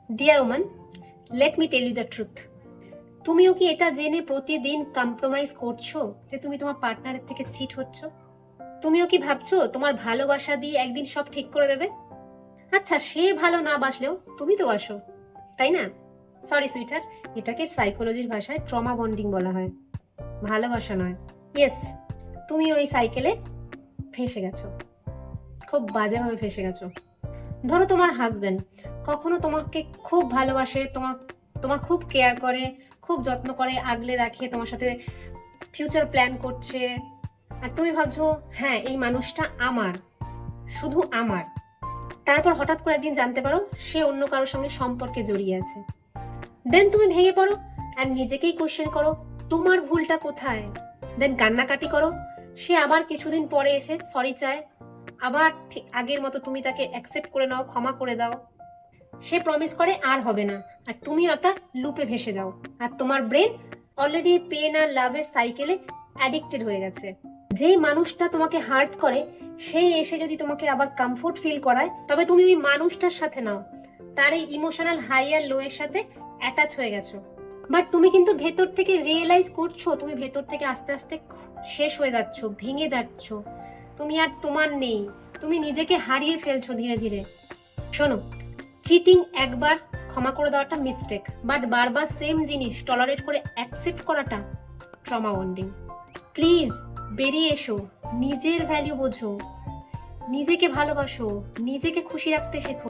Deer woman, let me tell you the truth. তুমিও কি এটা জেনে প্রতিদিন কম্প্রোমাইজ করছো যে তুমি তোমার পার্টনারের থেকে চিট হচ্ছ? তুমিও কি ভাবছো তোমার ভালোবাসা দিয়ে একদিন সব ঠিক করে দেবে? আচ্ছা, সে ভালো না বাসলেও তুমি তো বাসো, তাই না? সরি সুইটার, এটাকে সাইকোলজির ভাষায় ট্রমা বন্ডিং বলা হয়, ভালোবাসা নয়। ইয়েস, তুমি ওই সাইকেলে ফেসে গেছো, খুব বাজেভাবে ফেসে গেছো। ধরো তোমার হাজবেন্ড কখনো তোমাকে খুব ভালোবাসে, তোমার তোমার খুব কেয়ার করে, খুব যত্ন করে, আগলে রাখে, তোমার সাথে ফিউচার প্ল্যান করছে, আর তুমি ভাবছো হ্যাঁ এই মানুষটা আমার, শুধু আমার। তারপর হঠাৎ করে একদিন জানতে পারো সে অন্য কারোর সঙ্গে সম্পর্কে জড়িয়ে আছে। দেন তুমি ভেঙে পড়ো আর নিজেকেই কোশ্চেন করো তোমার ভুলটা কোথায়। দেন কান্নাকাটি করো, সে আবার কিছুদিন পরে এসে সরি চায়, আবার ঠিক আগের মতো তুমি তাকে অ্যাকসেপ্ট করে নাও, ক্ষমা করে দাও। সে প্রমিস করে আর হবে না, আর তুমিও একটা লুপে ভেসে যাও, আর তোমার ব্রেন অলরেডি পেন আর লাভের সাইকেলে অ্যাডিক্টেড হয়ে গেছে। যেই মানুষটা তোমাকে হার্ট করে সেই এসে যদি তোমাকে আবার কমফোর্ট ফিল করায়, তবে তুমি ওই মানুষটার সাথে নাও, তার এই ইমোশনাল হাই আর লো এর সাথে অ্যাটাচ হয়ে গেছো। বাট তুমি কিন্তু ভেতর থেকে রিয়েলাইজ করছো তুমি ভেতর থেকে আস্তে আস্তে শেষ হয়ে যাচ্ছ, ভেঙে যাচ্ছ, তুমি আর তোমার নেই, তুমি নিজেকে হারিয়ে ফেলছো ধীরে ধীরে। শোনো, চিটিং একবার ক্ষমা করে দেওয়াটা মিস্টেক, বাট বারবার সেম জিনিস টলারেট করে অ্যাকসেপ্ট করাটা ট্রমা বন্ডিং। প্লিজ বেরিয়ে এসো, নিজের ভ্যালু বোঝো, নিজেকে ভালোবাসো, নিজেকে খুশি রাখতে শেখো।